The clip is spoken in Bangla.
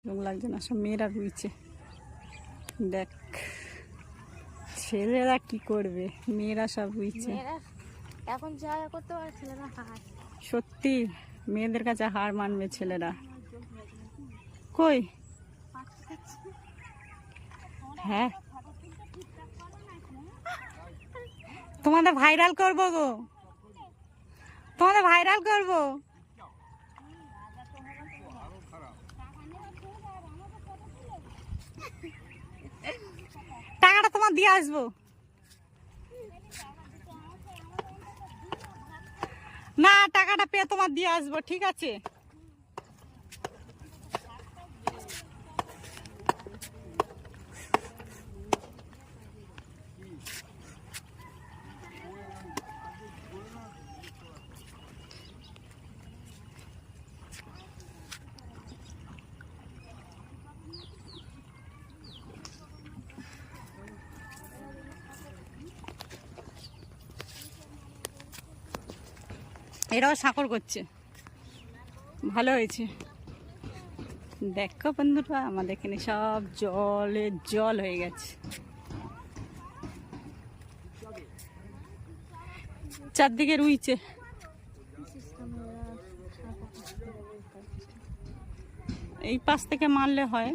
লোক লাগছে না, সব মেয়েরা রুইছে। দেখ ছেলেরা কি করবে, মেয়েরা সব রুইছে। এখন যা করতে পারে ছেলেরা হার। সত্যি মেয়েদের কাছে হার মানবে ছেলেরা। কই হ্যাঁ তোমাদের ভাইরাল করবো গো, তোমাদের ভাইরাল করবো। টাকাটা তোমার দিয়ে আসবো। না টাকাটা পেয়ে তোমার দিয়ে আসবো, ঠিক আছে? এরাও সাঁকর করছে, ভালো হয়েছে। দেখো বন্ধুরা আমাদের এখানে সব জলে জল হয়ে গেছে, চারদিকে রুইছে। এই পাশ থেকে মারলে হয়।